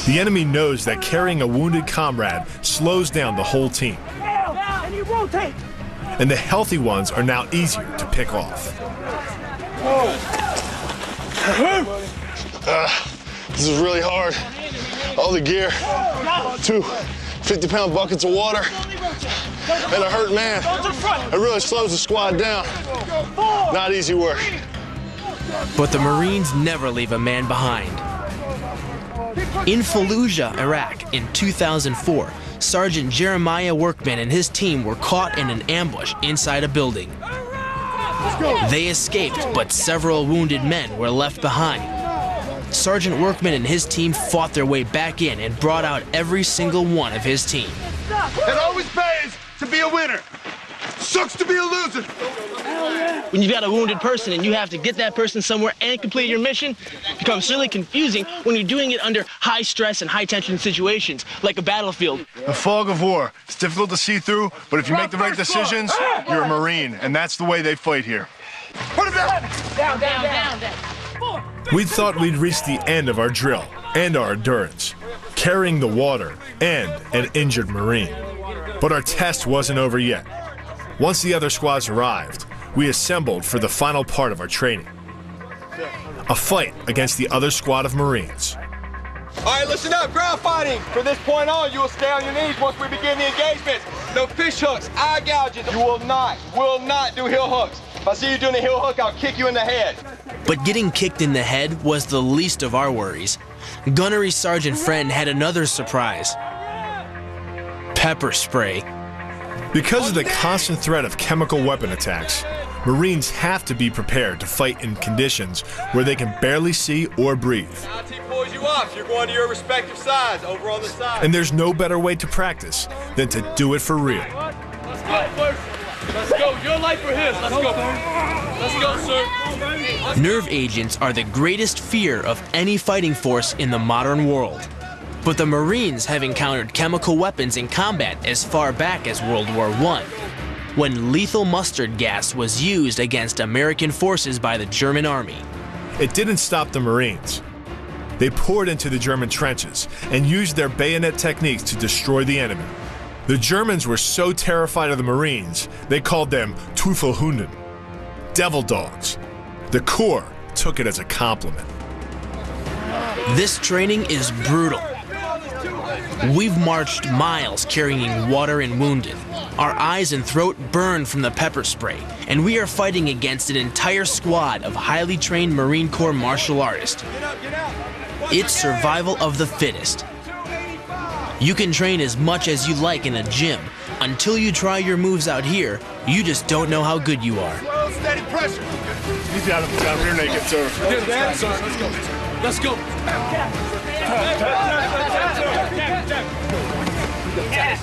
The enemy knows that carrying a wounded comrade slows down the whole team. And the healthy ones are now easier to pick off. This is really hard. All the gear, 2 50-pound buckets of water, and a hurt man. It really slows the squad down. Not easy work. But the Marines never leave a man behind. In Fallujah, Iraq, in 2004, Sergeant Jeremiah Workman and his team were caught in an ambush inside a building. They escaped, but several wounded men were left behind. Sergeant Workman and his team fought their way back in and brought out every single one of his team. It always pays to be a winner. Sucks to be a loser. When you've got a wounded person and you have to get that person somewhere and complete your mission, it becomes really confusing when you're doing it under high stress and high tension situations, like a battlefield. The fog of war. It's difficult to see through, but if you make the right decisions, you're a Marine, and that's the way they fight here. Put him down. Down. We thought we'd reached the end of our drill and our endurance, carrying the water and an injured Marine. But our test wasn't over yet. Once the other squads arrived, we assembled for the final part of our training. A fight against the other squad of Marines. All right, listen up. Ground fighting. From this point on, you will stay on your knees once we begin the engagement. No fish hooks, eye gouges. You will not do heel hooks. If I see you doing a heel hook, I'll kick you in the head. But getting kicked in the head was the least of our worries. Gunnery Sergeant Friend had another surprise. Pepper spray. Because of the constant threat of chemical weapon attacks, Marines have to be prepared to fight in conditions where they can barely see or breathe. Pulls you off. You're going to your respective sides, over on the side. And there's no better way to practice than to do it for real. Let's go. Your life for his. Let's go. Let's go, sir. Nerve agents are the greatest fear of any fighting force in the modern world. But the Marines have encountered chemical weapons in combat as far back as World War I, when lethal mustard gas was used against American forces by the German army. It didn't stop the Marines. They poured into the German trenches and used their bayonet techniques to destroy the enemy. The Germans were so terrified of the Marines, they called them Teufelhunden, devil dogs. The Corps took it as a compliment. This training is brutal. We've marched miles carrying water and wounded. Our eyes and throat burn from the pepper spray, and we are fighting against an entire squad of highly trained Marine Corps martial artists. It's survival of the fittest. You can train as much as you like in a gym. Until you try your moves out here, you just don't know how good you are. Steady pressure. He's down here naked, sir. Let's go.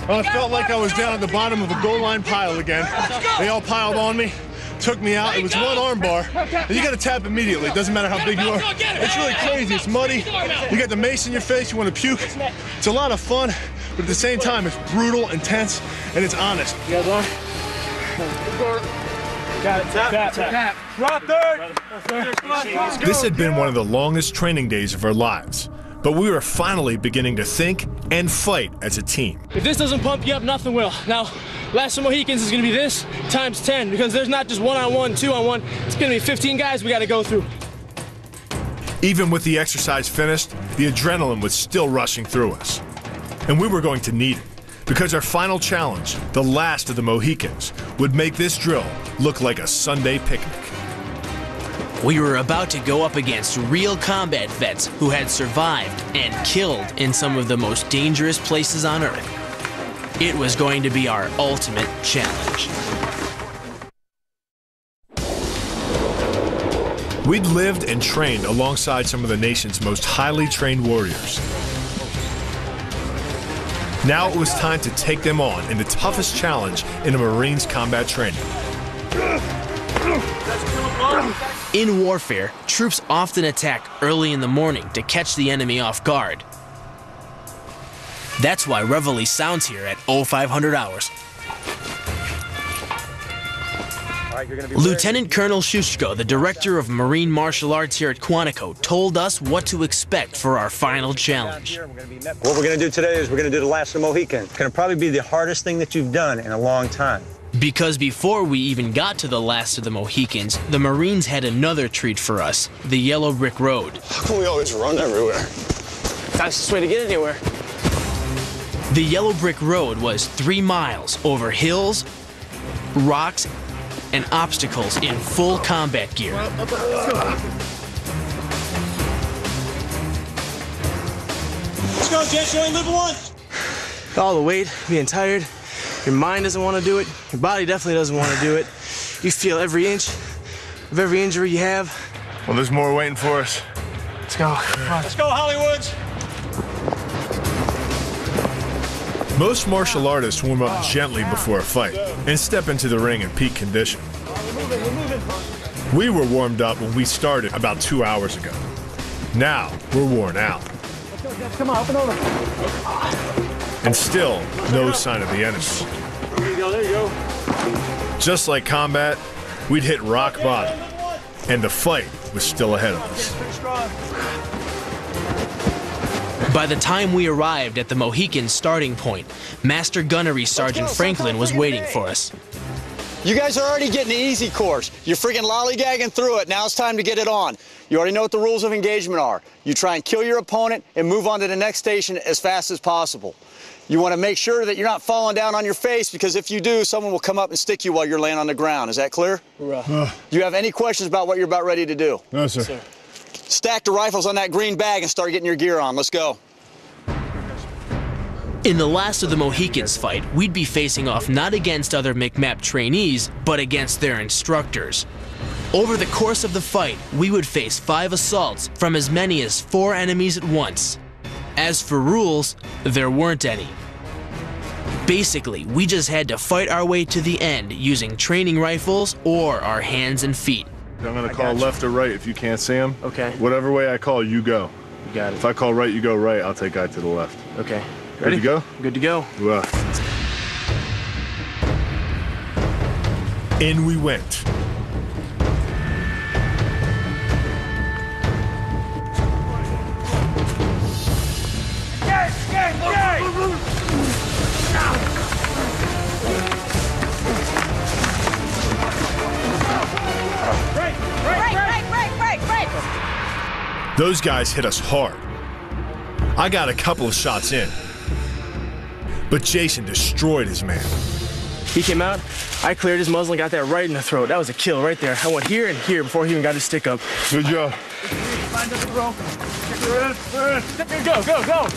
I felt like I was down at the bottom of a goal line pile again. They all piled on me, took me out. It was one arm bar, and you got to tap immediately. It doesn't matter how big you are. It's really crazy. It's muddy. You got the mace in your face. You want to puke. It's a lot of fun, but at the same time, it's brutal, intense, and it's honest. You guys on? Got it. Tap. Right there. This had been one of the longest training days of our lives, but we were finally beginning to think and fight as a team. If this doesn't pump you up, nothing will. Now, Last of Mohicans is going to be this times 10, because there's not just 1-on-1, 2-on-1. It's going to be 15 guys we got to go through. Even with the exercise finished, the adrenaline was still rushing through us. And we were going to need it, because our final challenge, the last of the Mohicans, would make this drill look like a Sunday picnic. We were about to go up against real combat vets who had survived and killed in some of the most dangerous places on Earth. It was going to be our ultimate challenge. We'd lived and trained alongside some of the nation's most highly trained warriors. Now it was time to take them on in the toughest challenge in a Marines combat training. In warfare, troops often attack early in the morning to catch the enemy off guard. That's why Reveille sounds here at 0500 hours. Lieutenant Colonel Shushko, the director of Marine Martial Arts here at Quantico, told us what to expect for our final challenge. What we're going to do today is we're going to do the Last of the Mohicans. It's going to probably be the hardest thing that you've done in a long time. Because before we even got to the Last of the Mohicans, the Marines had another treat for us, the Yellow Brick Road. How come we always run everywhere? Fastest way to get anywhere. The Yellow Brick Road was 3 miles over hills, rocks, and obstacles in full combat gear. Let's go, Jess. You only live once. All the weight, being tired. Your mind doesn't want to do it. Your body definitely doesn't want to do it. You feel every inch of every injury you have. Well, there's more waiting for us. Let's go. Come on. Let's go, Hollywoods. Most martial artists warm up gently before a fight and step into the ring in peak condition. We were warmed up when we started about 2 hours ago. Now we're worn out. Come on, up and over. And still no sign of the enemy. There you go, there you go. Just like combat, we'd hit rock bottom, and the fight was still ahead of us. By the time we arrived at the Mohican starting point, Master Gunnery Sergeant Franklin was waiting for us. You guys are already getting the easy course. You're freaking lollygagging through it. Now it's time to get it on. You already know what the rules of engagement are. You try and kill your opponent and move on to the next station as fast as possible. You want to make sure that you're not falling down on your face, because if you do, someone will come up and stick you while you're laying on the ground. Is that clear? Do you have any questions about what you're about ready to do? No, sir. Stack the rifles on that green bag and start getting your gear on. Let's go. In the Last of the Mohicans fight, we'd be facing off not against other McMap trainees, but against their instructors. Over the course of the fight, we would face 5 assaults from as many as 4 enemies at once. As for rules, there weren't any. Basically, we just had to fight our way to the end using training rifles or our hands and feet. I'm going to call left or right if you can't see him. Okay. Whatever way I call, you go. You got it. If I call right, you go right. I'll take guy to the left. Okay. Ready to go? Good to go. Well. In we went. Those guys hit us hard. I got a couple of shots in, but Jason destroyed his man. He came out, I cleared his muzzle and got that right in the throat. That was a kill right there. I went here and here before he even got his stick up. Good job. Go, go, go.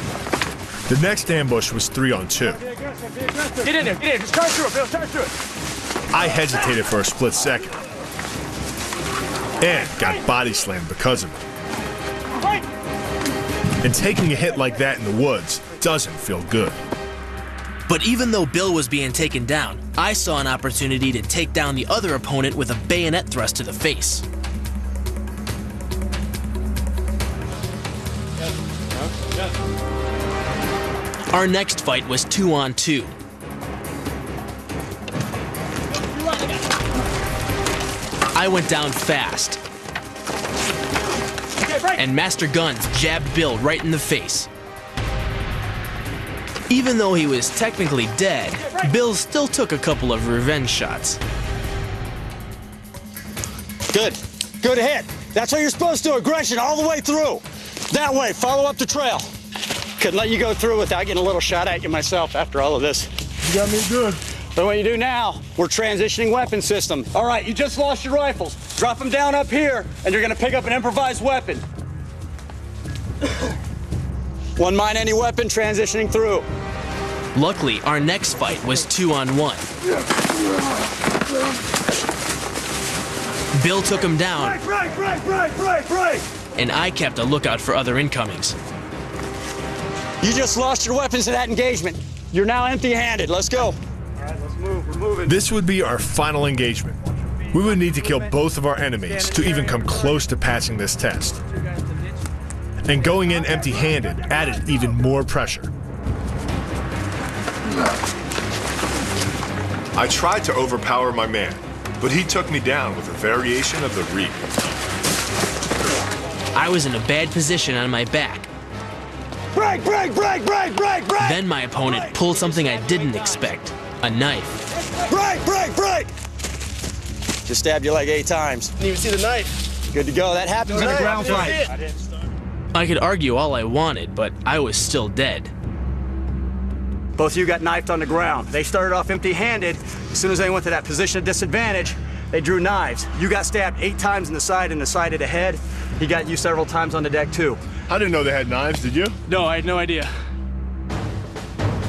The next ambush was 3-on-2. Get in there, get in. Just charge through it, Bill, charge through it. I hesitated for a split second and got body slammed because of it. And taking a hit like that in the woods doesn't feel good. But even though Bill was being taken down, I saw an opportunity to take down the other opponent with a bayonet thrust to the face. Our next fight was 2-on-2. I went down fast, and Master Guns jabbed Bill right in the face. Even though he was technically dead, Bill still took a couple of revenge shots. Good. Good hit. That's what you're supposed to do. Aggression all the way through. That way. Follow up the trail. Couldn't let you go through without getting a little shot at you myself after all of this. You got me good. But what you do now, we're transitioning weapon system. All right, you just lost your rifles. Drop them down up here, and you're going to pick up an improvised weapon. One mine, any weapon, transitioning through. Luckily, our next fight was 2-on-1. Bill took him down, and I kept a lookout for other incomings. You just lost your weapons in that engagement. You're now empty-handed. Let's go. All right, let's move. We're moving. This would be our final engagement. We would need to kill both of our enemies to even come close to passing this test. And going in empty-handed added even more pressure. I tried to overpower my man, but he took me down with a variation of the reap. I was in a bad position on my back. Break, break, break, break, break, break! Then my opponent pulled something I didn't expect, a knife. Break, break, break! Just stabbed your leg 8 times. Didn't even see the knife. Good to go. That happens in a ground fight. I could argue all I wanted, but I was still dead. Both of you got knifed on the ground. They started off empty-handed. As soon as they went to that position of disadvantage, they drew knives. You got stabbed 8 times in the side and the side of the head. He got you several times on the deck, too. I didn't know they had knives, did you? No, I had no idea.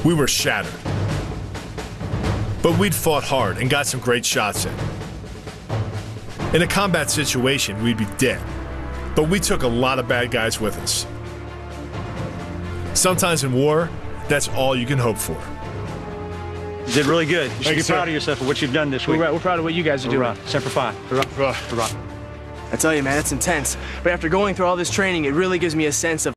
We were shattered. But we'd fought hard and got some great shots in. In a combat situation, we'd be dead. But we took a lot of bad guys with us. Sometimes in war, that's all you can hope for. You did really good. You should be you, proud sir. of yourself for what you've done this week. We're proud of what you guys are doing. Semper Fi. Hurrah. I tell you, man, it's intense. But after going through all this training, it really gives me a sense of